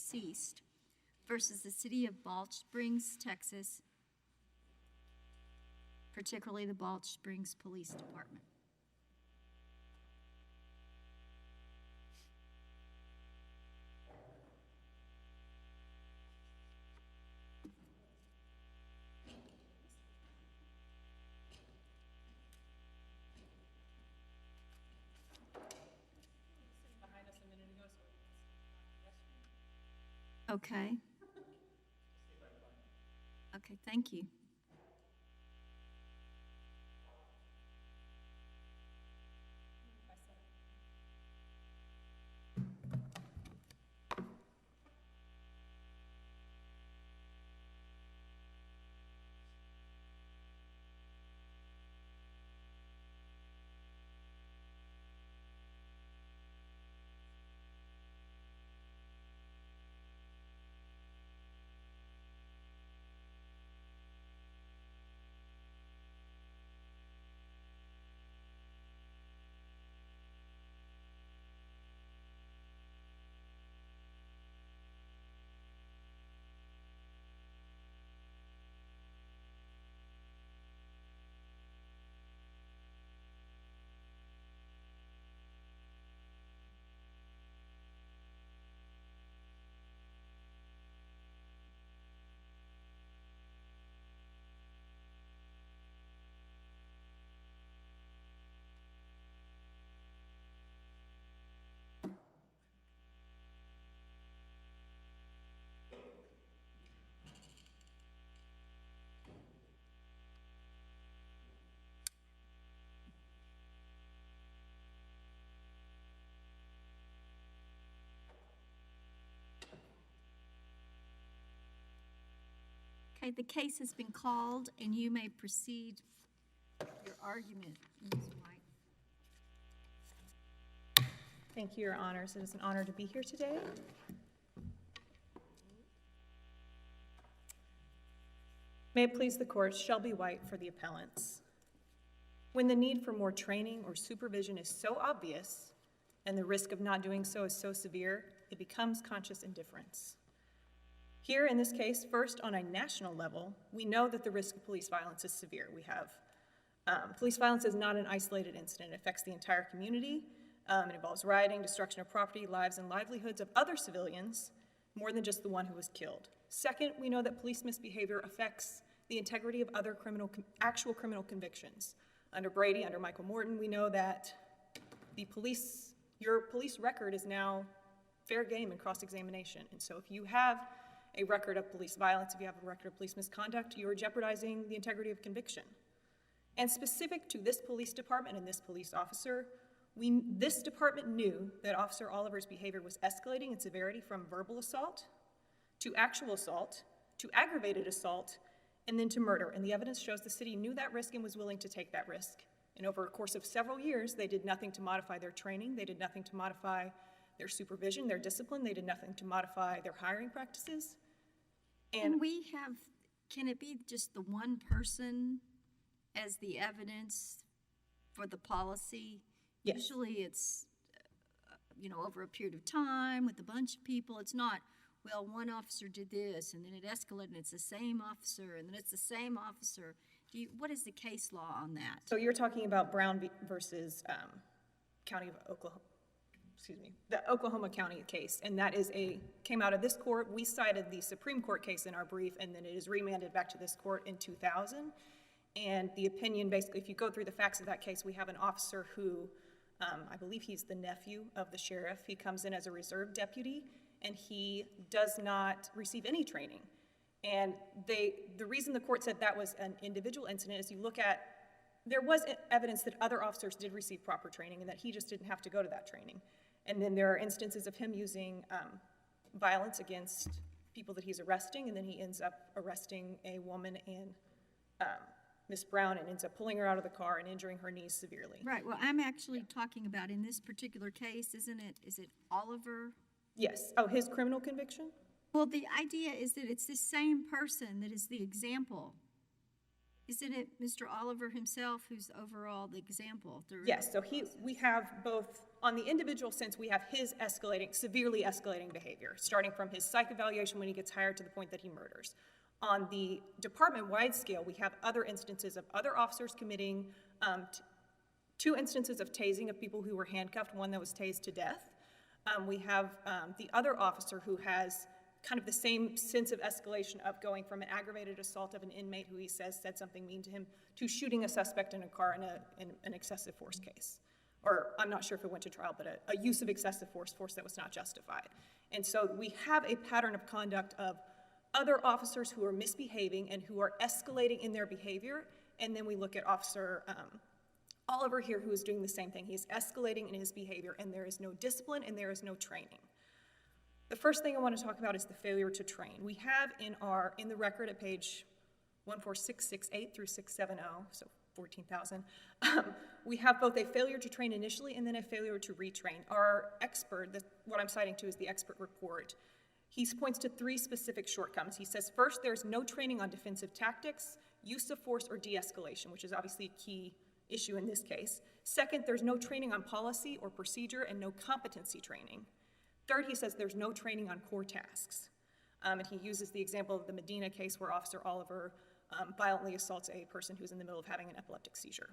deceased versus the city of Balch Springs, Texas, particularly the Balch Springs Police Department. Okay. Okay, thank you. Okay, the case has been called, and you may proceed your argument, Ms. White. Thank you, Your Honors. It is an honor to be here today. May it please the Court, Shelby White for the appellants. When the need for more training or supervision is so obvious and the risk of not doing so is so severe, it becomes conscious indifference. Here in this case, first on a national level, we know that the risk of police violence is severe. We have police violence is not an isolated incident. It affects the entire community. It involves rioting, destruction of property, lives, and livelihoods of other civilians, more than just the one who was killed. Second, we know that police misbehavior affects the integrity of other actual criminal convictions. Under Brady, under Michael Morton, we know that your police record is now fair game in cross-examination. And so if you have a record of police violence, if you have a record of police misconduct, you are jeopardizing the integrity of conviction. And specific to this police department and this police officer, this department knew that Officer Oliver's behavior was escalating in severity from verbal assault to actual assault to aggravated assault and then to murder. And the evidence shows the city knew that risk and was willing to take that risk. And over a course of several years, they did nothing to modify their training. They did nothing to modify their supervision, their discipline. They did nothing to modify their hiring practices. And can it be just the one person as the evidence for the policy? Yes. Usually it's, over a period of time with a bunch of people. It's not, well, one officer did this, and then it escalated, and it's the same officer, and then it's the same officer. What is the case law on that? So you're talking about Brown versus County of Oklahoma. The Oklahoma County case, and that came out of this court. We cited the Supreme Court case in our brief, and then it is remanded back to this court in 2000. And the opinion, basically, if you go through the facts of that case, we have an officer who, I believe he's the nephew of the sheriff. He comes in as a reserve deputy, and he does not receive any training. And the reason the court said that was an individual incident is you look at, there was evidence that other officers did receive proper training and that he just didn't have to go to that training. And then there are instances of him using violence against people that he's arresting, and then he ends up arresting a woman and Miss Brown and ends up pulling her out of the car and injuring her knees severely. Right. Well, I'm actually talking about in this particular case, is it Oliver? Yes. Oh, his criminal conviction? Well, the idea is that it's the same person that is the example Isn't it Mr. Oliver himself who's overall the example? Yes, so we have both, on the individual sense, we have his severely escalating behavior, starting from his psych evaluation when he gets hired to the point that he murders. On the department-wide scale, we have other instances of other officers committing, 2 instances of tasing of people who were handcuffed, one that was tased to death. We have the other officer who has kind of the same sense of escalation of going from an aggravated assault of an inmate who he says said something mean to him to shooting a suspect in a car in an excessive force case. Or I'm not sure if it went to trial, but a use of excessive force that was not justified. And so we have a pattern of conduct of other officers who are misbehaving and who are escalating in their behavior. And then we look at Officer Oliver here, who is doing the same thing. He's escalating in his behavior, and there is no discipline and there is no training. The first thing I want to talk about is the failure to train. We have in the record at page 14668 through 670, so 14,000, we have both a failure to train initially and then a failure to retrain. Our expert, what I'm citing to is the expert report, he points to 3 specific shortcomings. He says, first, there's no training on defensive tactics, use of force, or de-escalation, which is obviously a key issue in this case. Second, there's no training on policy or procedure and no competency training. Third, he says there's no training on core tasks. And he uses the example of the Medina case where Officer Oliver violently assaults a person who's in the middle of having an epileptic seizure.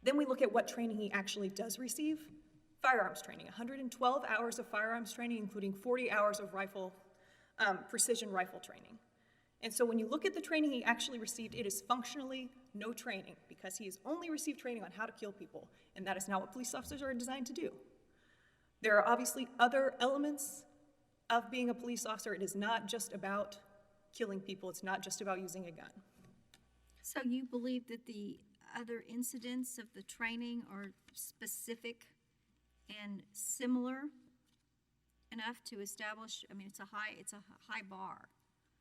Then we look at what training he actually does receive. Firearms training, 112 hours of firearms training, including 40 hours of precision rifle training. And so when you look at the training he actually received, it is functionally no training because he has only received training on how to kill people, and that is not what police officers are designed to do. There are obviously other elements of being a police officer. It is not just about killing people. It's not just about using a gun. So you believe that the other incidents of the training are specific and similar enough to establish, I mean, it's a high bar.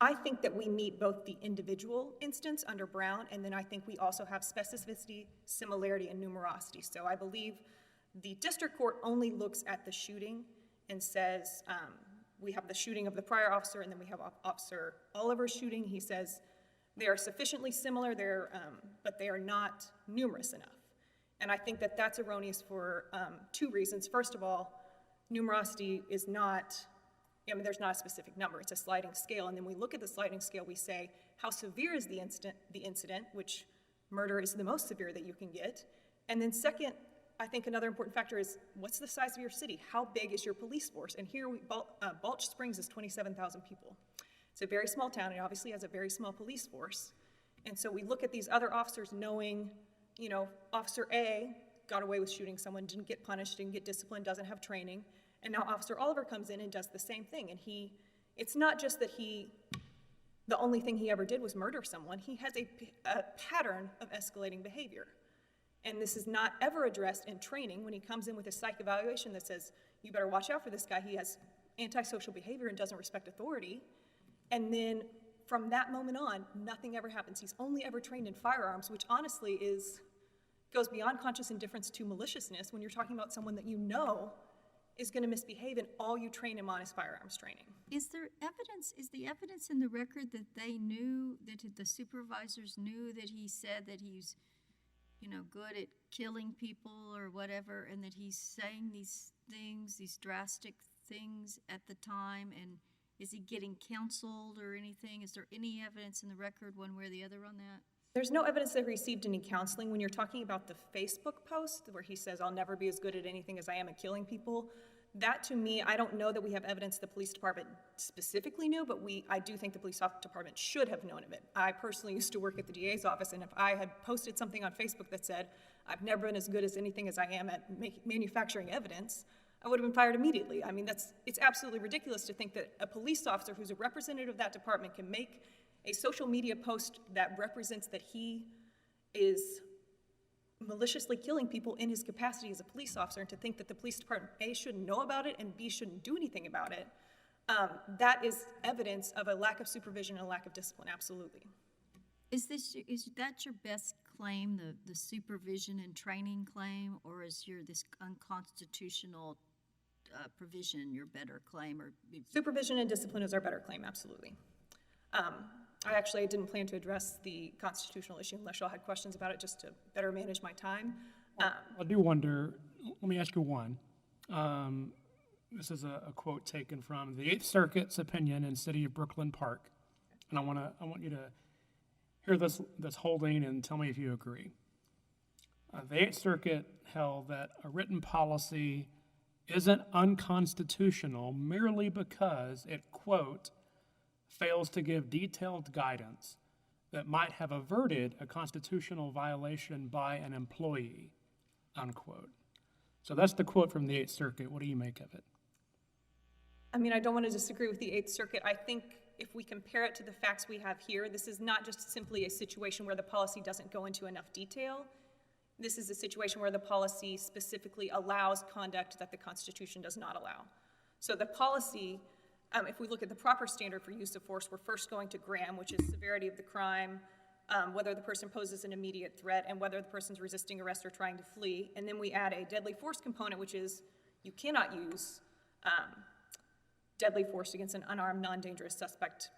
I think that we meet both the individual instance under Brown, and then I think we also have specificity, similarity, and numerosity. So I believe the district court only looks at the shooting and says, we have the shooting of the prior officer, and then we have Officer Oliver's shooting. He says they are sufficiently similar, but they are not numerous enough. And I think that that's erroneous for 2 reasons. First of all, numerosity is not, there's not a specific number. It's a sliding scale. And then we look at the sliding scale, we say, how severe is the incident, which murder is the most severe that you can get. And then second, I think another important factor is, what's the size of your city? How big is your police force? And here, Balch Springs is 27,000 people. It's a very small town. It obviously has a very small police force. And so we look at these other officers knowing, Officer A got away with shooting someone, didn't get punished, didn't get disciplined, doesn't have training. And now Officer Oliver comes in and does the same thing. And it's not just that the only thing he ever did was murder someone. He has a pattern of escalating behavior. And this is not ever addressed in training when he comes in with a psych evaluation that says, you better watch out for this guy. He has antisocial behavior and doesn't respect authority. And then from that moment on, nothing ever happens. He's only ever trained in firearms, which honestly goes beyond conscious indifference to maliciousness when you're talking about someone that you know is going to misbehave and all you train him on is firearms training. Is the evidence in the record that they knew, that the supervisors knew that he said that he's good at killing people or whatever, and that he's saying these things, these drastic things at the time, and is he getting counseled or anything? Is there any evidence in the record one way or the other on that? There's no evidence that he received any counseling. When you're talking about the Facebook post where he says, I'll never be as good at anything as I am at killing people, that to me, I don't know that we have evidence the police department specifically knew, but I do think the police department should have known of it. I personally used to work at the DA's office, and if I had posted something on Facebook that said, I've never been as good as anything as I am at manufacturing evidence, I would have been fired immediately. I mean, it's absolutely ridiculous to think that a police officer who's a representative of that department can make a social media post that represents that he is maliciously killing people in his capacity as a police officer, and to think that the police department, A, shouldn't know about it, and B, shouldn't do anything about it, that is evidence of a lack of supervision and a lack of discipline, absolutely. Is that your best claim, the supervision and training claim, or is this unconstitutional provision your better claim? Or supervision and discipline is our better claim, absolutely. I didn't plan to address the constitutional issue unless y'all had questions about it, just to better manage my time. I do wonder, let me ask you one. This is a quote taken from the Eighth Circuit's opinion in City of Brooklyn Park. And I want you to hear this holding and tell me if you agree. The Eighth Circuit held that a written policy isn't unconstitutional merely because it, quote, fails to give detailed guidance that might have averted a constitutional violation by an employee, unquote. So that's the quote from the Eighth Circuit. What do you make of it? I mean, I don't want to disagree with the Eighth Circuit. I think if we compare it to the facts we have here, this is not just simply a situation where the policy doesn't go into enough detail. This is a situation where the policy specifically allows conduct that the Constitution does not allow. So the policy, if we look at the proper standard for use of force, we're first going to Graham, which is severity of the crime, whether the person poses an immediate threat, and whether the person's resisting arrest or trying to flee. And then we add a deadly force component, which is you cannot use deadly force against an unarmed, non-dangerous suspect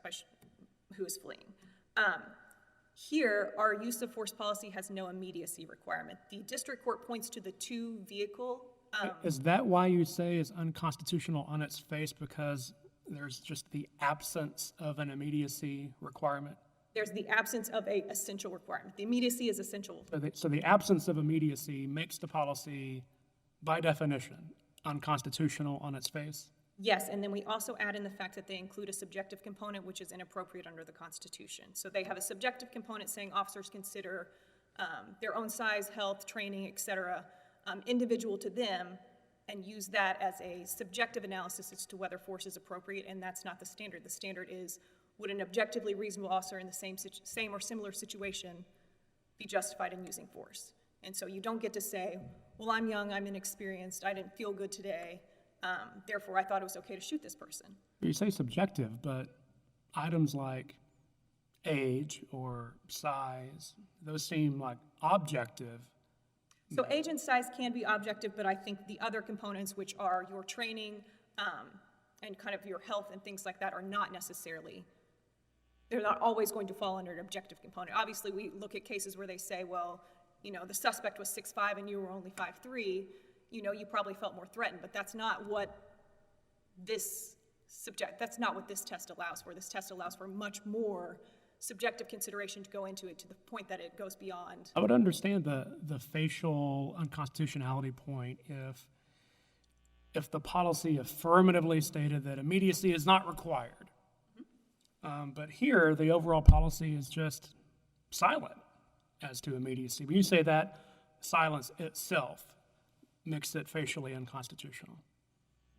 who is fleeing. Here, our use of force policy has no immediacy requirement. The district court points to the two-vehicle. Is that why you say it's unconstitutional on its face, because there's just the absence of an immediacy requirement? There's the absence of an essential requirement. The immediacy is essential. So the absence of immediacy makes the policy, by definition, unconstitutional on its face? Yes, and then we also add in the fact that they include a subjective component, which is inappropriate under the Constitution. So they have a subjective component saying officers consider their own size, health, training, et cetera, individual to them, and use that as a subjective analysis as to whether force is appropriate, and that's not the standard. The standard is, would an objectively reasonable officer in the same or similar situation be justified in using force? And so you don't get to say, well, I'm young, I'm inexperienced, I didn't feel good today, therefore I thought it was okay to shoot this person. You say subjective, but items like age or size, those seem like objective. So age and size can be objective, but I think the other components, which are your training and kind of your health and things like that, are not necessarily, they're not always going to fall under an objective component. Obviously, we look at cases where they say, well, you know, the suspect was 6'5" and you were only 5'3", you know, you probably felt more threatened, but that's not what this test allows for. This test allows for much more subjective consideration to go into it, to the point that it goes beyond. I would understand the facial unconstitutionality point if the policy affirmatively stated that immediacy is not required. But here, the overall policy is just silent as to immediacy. When you say that, silence itself makes it facially unconstitutional.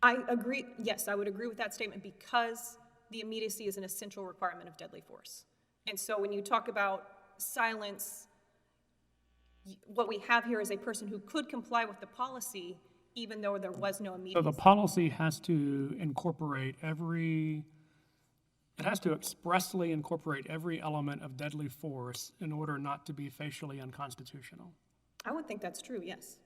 I agree, yes, I would agree with that statement, because the immediacy is an essential requirement of deadly force. And so when you talk about silence, what we have here is a person who could comply with the policy even though there was no immediacy. So the policy has to expressly incorporate every element of deadly force in order not to be facially unconstitutional. I would think that's true, yes.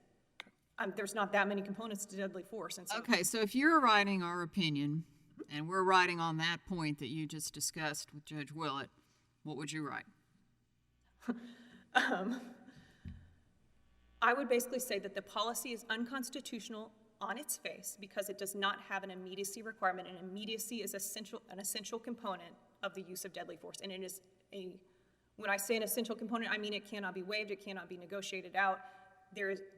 There's not that many components to deadly force. And so Okay, so if you're writing our opinion, and we're writing on that point that you just discussed with Judge Willett, what would you write? I would basically say that the policy is unconstitutional on its face because it does not have an immediacy requirement, and immediacy is an essential component of the use of deadly force. And it is when I say an essential component, I mean it cannot be waived, it cannot be negotiated out.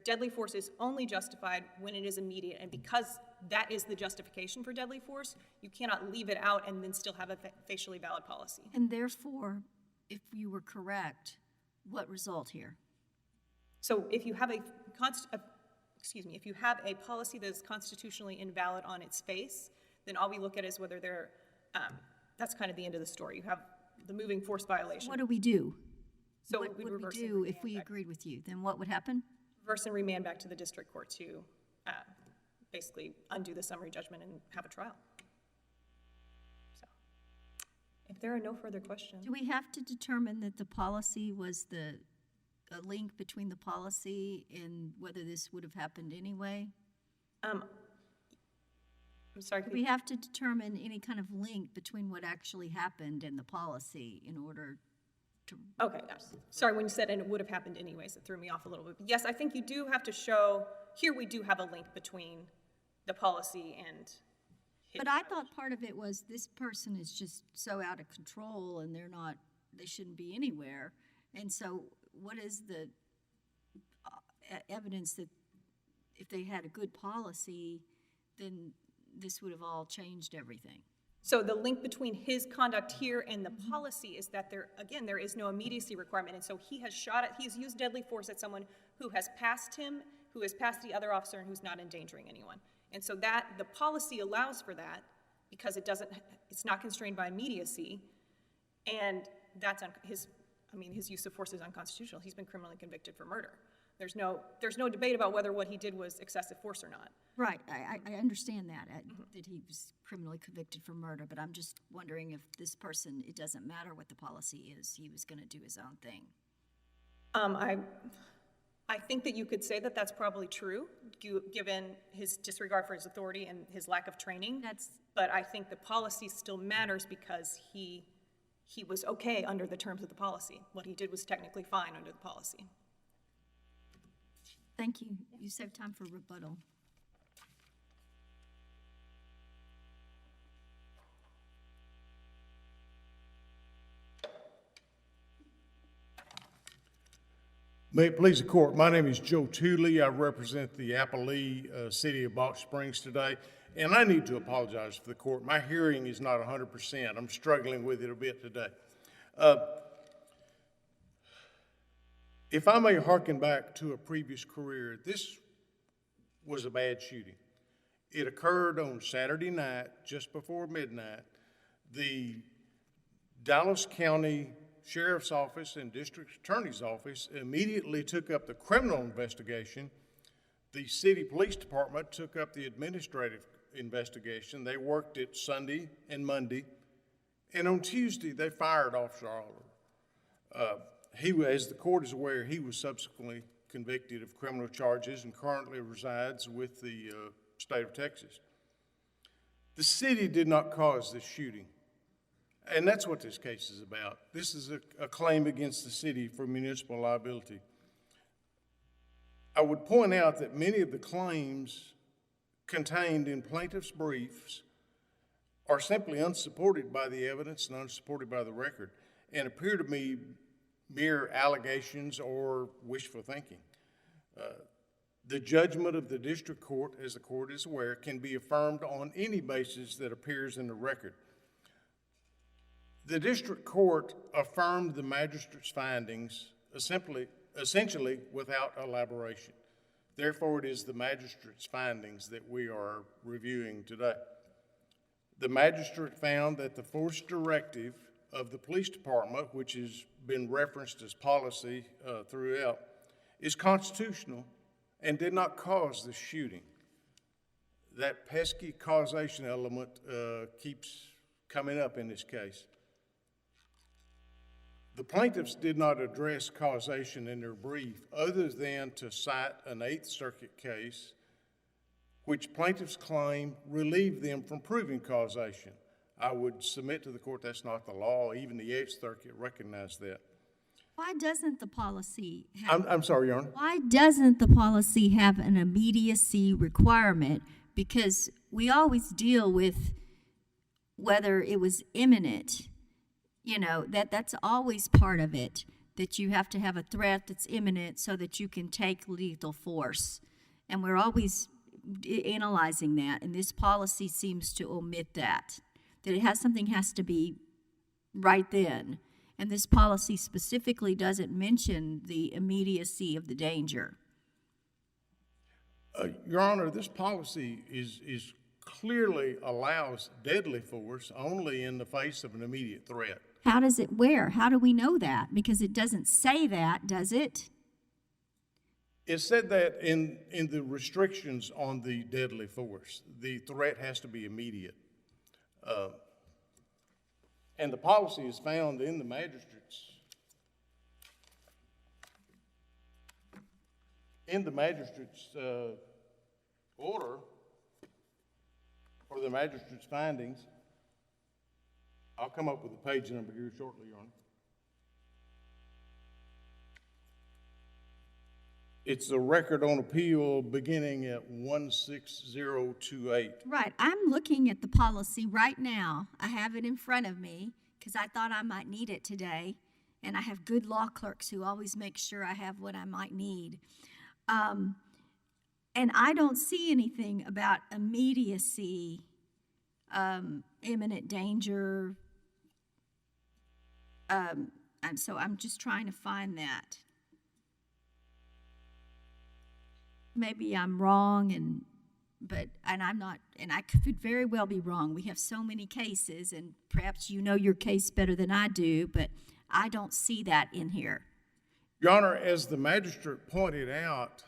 Deadly force is only justified when it is immediate, and because that is the justification for deadly force, you cannot leave it out and then still have a facially valid policy. And therefore, if you were correct, what result here? So if you have a policy that is constitutionally invalid on its face, then all we look at is whether that's kind of the end of the story. You have the moving force violation. What do we do? So what we'd would we reverse do and if we remand back. agreed with you? Then what would happen? Reverse and remand back to the district court to basically undo the summary judgment and have a trial. So if there are no further questions. Do we have to determine that the policy was a link between the policy and whether this would have happened anyway? I'm sorry. We have to determine any kind of link between what actually happened and the policy in order to, Okay, yes. Sorry, when you said, and it would have happened anyways, it threw me off a little bit. But yes, I think you do have to show, here we do have a link between the policy and his. but I thought part of it was this person is just so out of control and they shouldn't be anywhere. And so what is the evidence that if they had a good policy, then this would have all changed everything? So the link between his conduct here and the policy is that there is no immediacy requirement. And so he's used deadly force at someone who has passed him, who has passed the other officer, and who's not endangering anyone. And so that, the policy allows for that because it's not constrained by immediacy. And that's, his use of force is unconstitutional. He's been criminally convicted for murder. There's no debate about whether what he did was excessive force or not. Right, I understand that he was criminally convicted for murder, but I'm just wondering if this person, it doesn't matter what the policy is, he was gonna do his own thing. I think that you could say that that's probably true, given his disregard for his authority and his lack of training. But I think the policy still matters because he was okay under the terms of the policy. What he did was technically fine under the policy. Thank you. You saved time for rebuttal. May it please the court, my name is Joe Tooley. I represent the Appalachee City of Balch Springs today, and I need to apologize for the court. My hearing is not 100%. I'm struggling with it a bit today. If I may hearken back to a previous career, this was a bad shooting. It occurred on Saturday night, just before midnight. The Dallas County Sheriff's Office and District Attorney's Office immediately took up the criminal investigation. The City Police Department took up the administrative investigation. They worked it Sunday and Monday. And on Tuesday, they fired Officer Oliver. As the court is aware, he was subsequently convicted of criminal charges and currently resides with the state of Texas. The city did not cause this shooting, and that's what this case is about. This is a claim against the city for municipal liability. I would point out that many of the claims contained in plaintiff's briefs are simply unsupported by the evidence and unsupported by the record and appear to me mere allegations or wishful thinking. The judgment of the district court, as the court is aware, can be affirmed on any basis that appears in the record. The district court affirmed the magistrate's findings essentially without elaboration. Therefore, it is the magistrate's findings that we are reviewing today. The magistrate found that the force directive of the police department, which has been referenced as policy throughout, is constitutional and did not cause the shooting. That pesky causation element keeps coming up in this case. The plaintiffs did not address causation in their brief other than to cite an Eighth Circuit case which plaintiffs claim relieved them from proving causation. I would submit to the court that's not the law. Even the Eighth Circuit recognized that. Why doesn't the policy have... I'm sorry, Your Honor. Why doesn't the policy have an immediacy requirement? Because we always deal with whether it was imminent. You know, that's always part of it, that you have to have a threat that's imminent so that you can take lethal force. And we're always analyzing that, and this policy seems to omit that something has to be right then. And this policy specifically doesn't mention the immediacy of the danger. Your Honor, this policy is clearly allows deadly force only in the face of an immediate threat. How does it where? How do we know that? Because it doesn't say that, does it? It said that in the restrictions on the deadly force, the threat has to be immediate. And the policy is found in the magistrate's order for the magistrate's findings, I'll come up with a page number here shortly, Your Honor. It's a record on appeal beginning at 16028. Right, I'm looking at the policy right now. I have it in front of me because I thought I might need it today. And I have good law clerks who always make sure I have what I might need. And I don't see anything about immediacy, imminent danger. So I'm just trying to find that. Maybe I'm wrong, but I'm not, and I could very well be wrong. We have so many cases, and perhaps you know your case better than I do, but I don't see that in here. Your Honor, as the magistrate pointed out,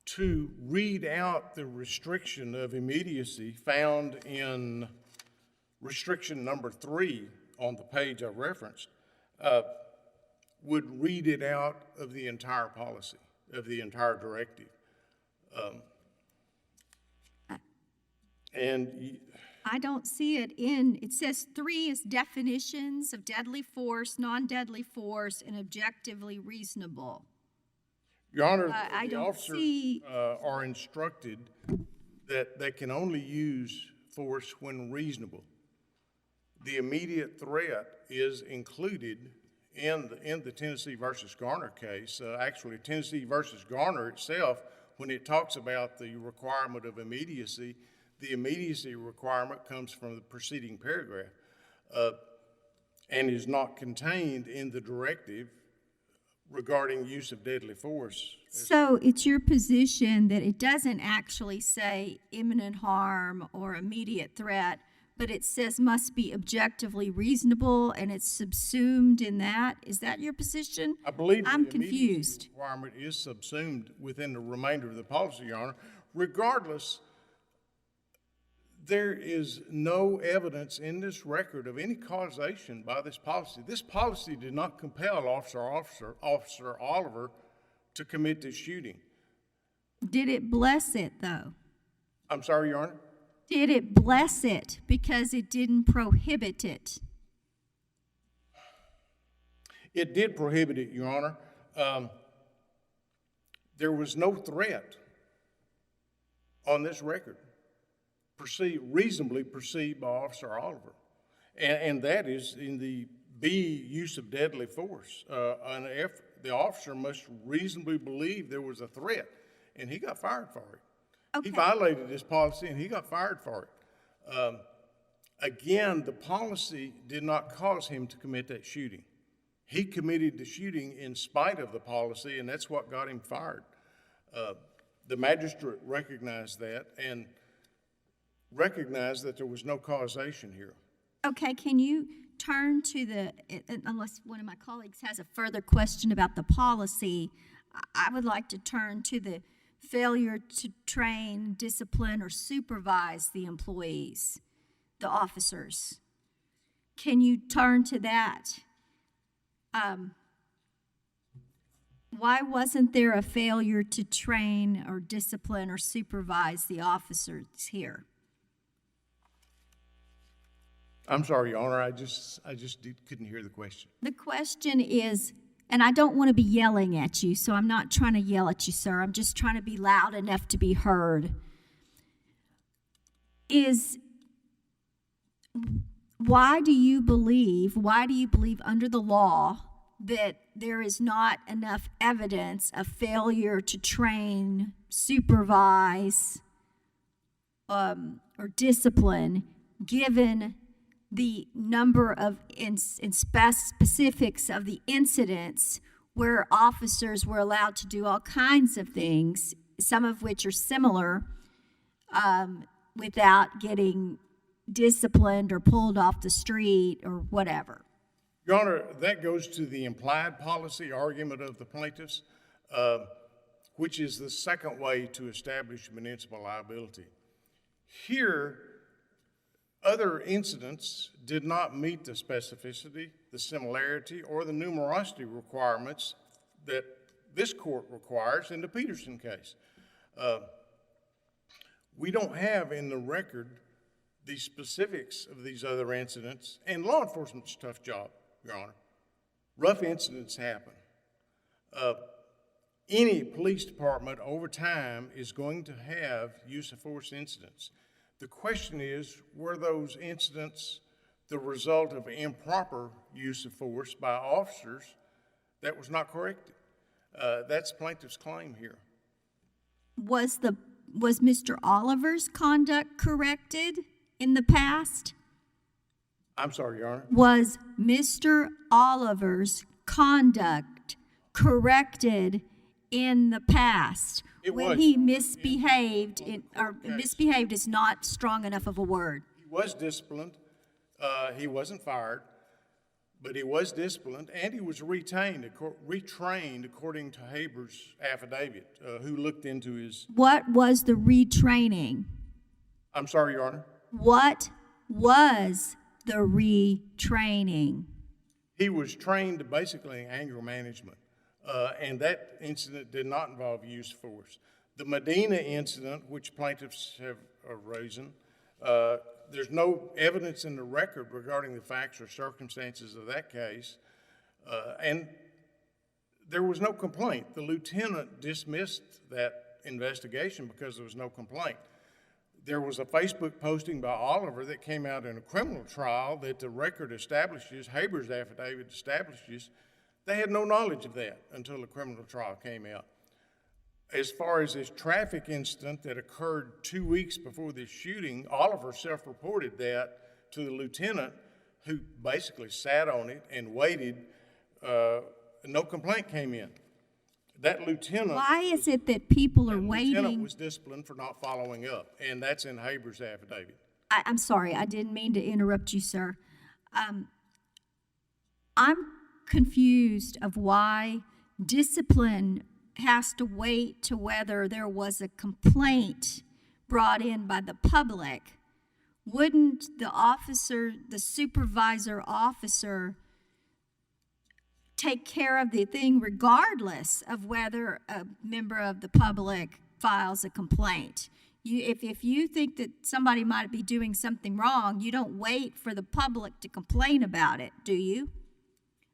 to read out the restriction of immediacy found in restriction number 3 on the page I referenced, would read it out of the entire policy, of the entire directive. I don't see it it says 3 is definitions of deadly force, non-deadly force, and objectively reasonable. Your Honor, I the don't officers see- are instructed that they can only use force when reasonable. The immediate threat is included in the Tennessee versus Garner case. Actually, Tennessee versus Garner itself, when it talks about the requirement of immediacy, the immediacy requirement comes from the preceding paragraph and is not contained in the directive regarding use of deadly force. So it's your position that it doesn't actually say imminent harm or immediate threat, but it says must be objectively reasonable, and it's subsumed in that? Is that your position? I believe I'm the immediacy confused. requirement is subsumed within the remainder of the policy, Your Honor. Regardless, there is no evidence in this record of any causation by this policy. This policy did not compel Officer Oliver to commit this shooting. Did it bless it, though? I'm sorry, Your Honor? Did it bless it because it didn't prohibit it? It did prohibit it, Your Honor. There was no threat on this record reasonably perceived by Officer Oliver. And that is in the B, use of deadly force. And if the officer must reasonably believe there was a threat, and he got fired for it. Okay. He violated this policy and he got fired for it. Again, the policy did not cause him to commit that shooting. He committed the shooting in spite of the policy, and that's what got him fired. The magistrate recognized that and recognized that there was no causation here. Okay, can you turn to unless one of my colleagues has a further question about the policy, I would like to turn to the failure to train, discipline, or supervise the employees, the officers. Can you turn to that? Why wasn't there a failure to train or discipline or supervise the officers here? I'm sorry, Your Honor, I just couldn't hear the question. The question is, and I don't want to be yelling at you, so I'm not trying to yell at you, sir. I'm just trying to be loud enough to be heard. Why do you believe under the law that there is not enough evidence of failure to train, supervise, or discipline, given the number of specifics of the incidents where officers were allowed to do all kinds of things, some of which are similar, without getting disciplined or pulled off the street or whatever? Your Honor, that goes to the implied policy argument of the plaintiffs, which is the second way to establish municipal liability. Here, other incidents did not meet the specificity, the similarity, or the numerosity requirements that this court requires in the Peterson case. We don't have in the record the specifics of these other incidents, and law enforcement's a tough job, Your Honor. Rough incidents happen. Any police department over time is going to have use of force incidents. The question is, were those incidents the result of improper use of force by officers that was not corrected? That's plaintiff's claim here. Was Mr. Oliver's conduct corrected in the past? I'm sorry, Your Honor. Was Mr. Oliver's conduct corrected in the past? It when was. he misbehaved, or Yes. misbehaved is not strong enough of a word. He was disciplined. He wasn't fired, but he was disciplined, and he was retrained according to Haber's affidavit, who looked into his. What was the retraining? I'm sorry, Your Honor. What was the retraining? He was trained basically in anger management, and that incident did not involve use of force. The Medina incident, which plaintiffs have raised, there's no evidence in the record regarding the facts or circumstances of that case, and there was no complaint. The lieutenant dismissed that investigation because there was no complaint. There was a Facebook posting by Oliver that came out in a criminal trial that the record establishes, Haber's affidavit establishes, they had no knowledge of that until the criminal trial came out. As far as this traffic incident that occurred 2 weeks before this shooting, Oliver self-reported that to the lieutenant, who basically sat on it and waited. No complaint came in. That lieutenant. Why is it that people are That lieutenant waiting? was disciplined for not following up, and that's in Haber's affidavit. I'm sorry, I didn't mean to interrupt you, sir. I'm confused of why discipline has to wait to whether there was a complaint brought in by the public. Wouldn't the officer, the supervisor officer, take care of the thing regardless of whether a member of the public files a complaint? If you think that somebody might be doing something wrong, you don't wait for the public to complain about it, do you?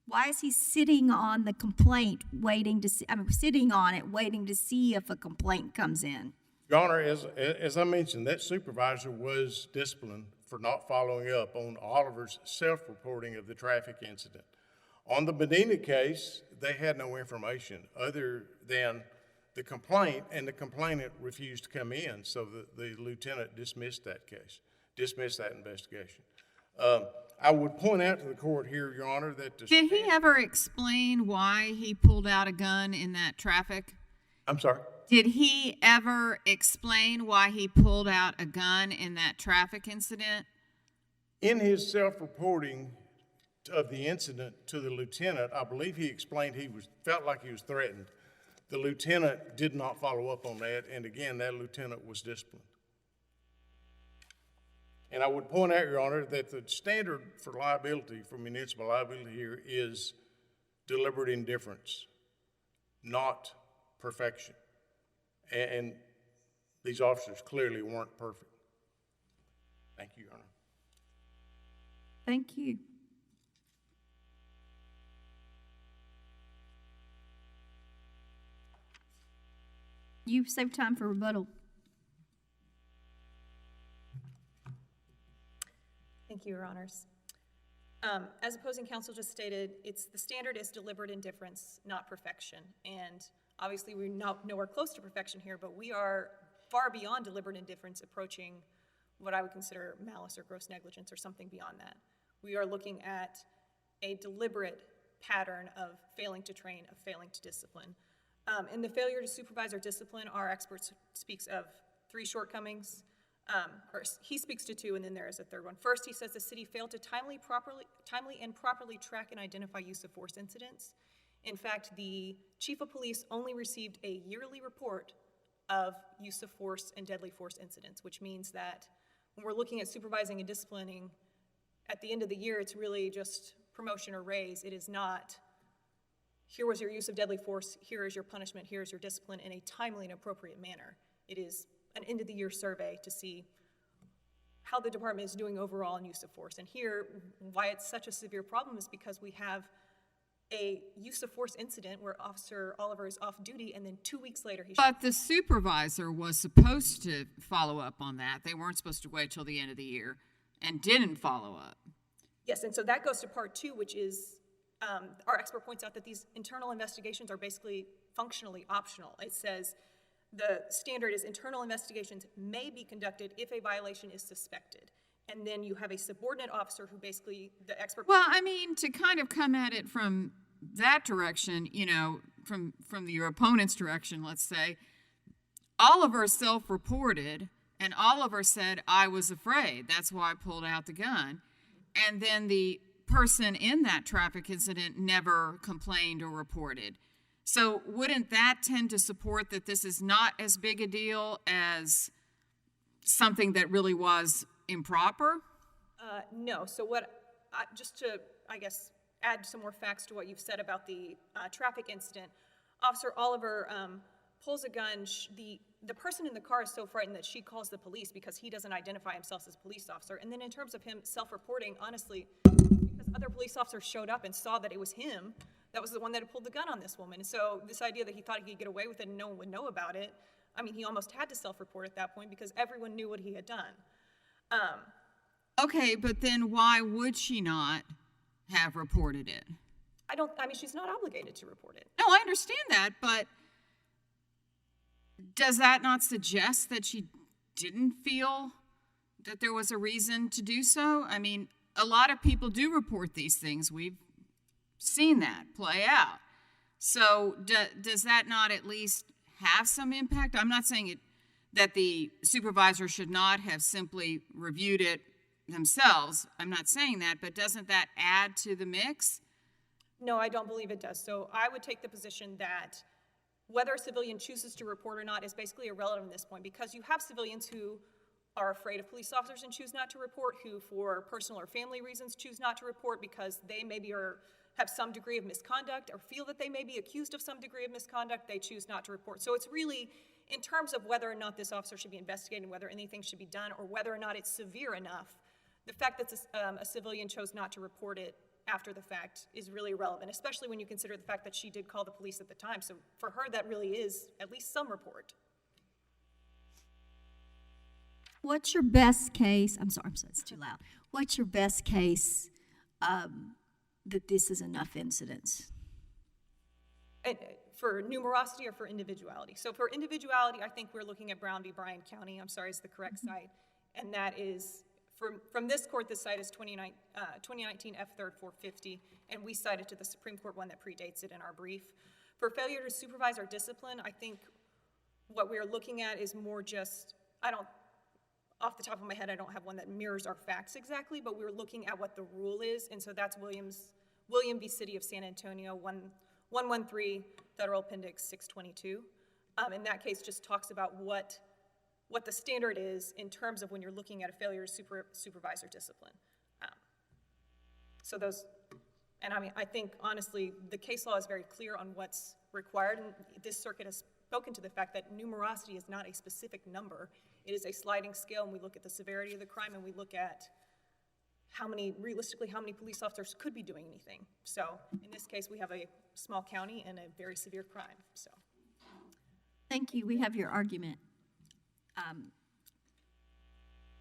Why is he sitting on the complaint, waiting to see, sitting on it, waiting to see if a complaint comes in? Your Honor, as I mentioned, that supervisor was disciplined for not following up on Oliver's self-reporting of the traffic incident. On the Medina case, they had no information other than the complaint, and the complainant refused to come in, so the lieutenant dismissed that case, dismissed that investigation. I would point out to the court here, Your Honor, that Did he ever explain why he pulled out a gun in that traffic? I'm sorry? Did he ever explain why he pulled out a gun in that traffic incident? In his self-reporting of the incident to the lieutenant, I believe he explained felt like he was threatened. The lieutenant did not follow up on that, and again, that lieutenant was disciplined. And I would point out, Your Honor, that the standard for liability, for municipal liability here, is deliberate indifference, not perfection. And these officers clearly weren't perfect. Thank you, Your Honor. Thank you. You save time for rebuttal. Thank you, Your Honors. As opposing counsel just stated, the standard is deliberate indifference, not perfection. And obviously, we're nowhere close to perfection here, but we are far beyond deliberate indifference, approaching what I would consider malice or gross negligence or something beyond that. We are looking at a deliberate pattern of failing to train, of failing to discipline. In the failure to supervise or discipline, our expert speaks of 3 shortcomings. Or he speaks to 2, and then there is a third one. First, he says the city failed to timely and properly track and identify use of force incidents. In fact, the chief of police only received a yearly report of use of force and deadly force incidents, which means that when we're looking at supervising and disciplining, at the end of the year, it's really just promotion or raise. It is not, here was your use of deadly force, here is your punishment, here is your discipline in a timely and appropriate manner. It is an end-of-the-year survey to see how the department is doing overall in use of force. And here, why it's such a severe problem is because we have a use of force incident where Officer Oliver is off duty, and then 2 weeks later he. But the supervisor was supposed to follow up on that. They weren't supposed to wait till the end of the year and didn't follow up. Yes, and so that goes to part two, which is our expert points out that these internal investigations are basically functionally optional. It says the standard is internal investigations may be conducted if a violation is suspected. And then you have a subordinate officer who basically, the expert. Well, I mean, to kind of come at it from that direction, you know, from your opponent's direction, let's say, Oliver self-reported, and Oliver said, I was afraid. That's why I pulled out the gun. And then the person in that traffic incident never complained or reported. So wouldn't that tend to support that this is not as big a deal as something that really was improper? No. So just to, I guess, add some more facts to what you've said about the traffic incident, Officer Oliver pulls a gun. The person in the car is so frightened that she calls the police because he doesn't identify himself as a police officer. And then in terms of him self-reporting, honestly, because other police officers showed up and saw that it was him, that was the one that had pulled the gun on this woman. And so this idea that he thought he could get away with it and no one would know about it, I mean, he almost had to self-report at that point because everyone knew what he had done. Okay, but then why would she not have reported it? She's not obligated to report it. No, I understand that, but does that not suggest that she didn't feel that there was a reason to do so? I mean, a lot of people do report these things. We've seen that play out. So does that not at least have some impact? I'm not saying that the supervisor should not have simply reviewed it themselves. I'm not saying that, but doesn't that add to the mix? No, I don't believe it does. So I would take the position that whether a civilian chooses to report or not is basically irrelevant at this point, because you have civilians who are afraid of police officers and choose not to report, who for personal or family reasons choose not to report because they maybe have some degree of misconduct or feel that they may be accused of some degree of misconduct, they choose not to report. So it's really, in terms of whether or not this officer should be investigated, whether anything should be done, or whether or not it's severe enough, the fact that a civilian chose not to report it after the fact is really irrelevant, especially when you consider the fact that she did call the police at the time. So for her, that really is at least some report. What's your best case? I'm sorry, it's too loud. What's your best case that this is enough incidents? And for numerosity or for individuality? So for individuality, I think we're looking at Brown v. Bryan County. I'm sorry, it's the correct site. And that is, from this court, this site is 2019 F3rd 450, and we cited to the Supreme Court one that predates it in our brief. For failure to supervise or discipline, I think what we're looking at is more just, off the top of my head, I don't have one that mirrors our facts exactly, but we're looking at what the rule is, and so that's William v. City of San Antonio, 113 Federal Appendix 622. And that case just talks about what the standard is in terms of when you're looking at a failure to supervise or discipline. So those, and I think honestly, the case law is very clear on what's required, and this circuit has spoken to the fact that numerosity is not a specific number. It is a sliding scale, and we look at the severity of the crime, and we look at realistically how many police officers could be doing anything. So in this case, we have a small county and a very severe crime. So Thank you. We have your argument.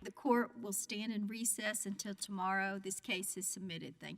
The court will stand in recess until tomorrow. This case is submitted. Thank you.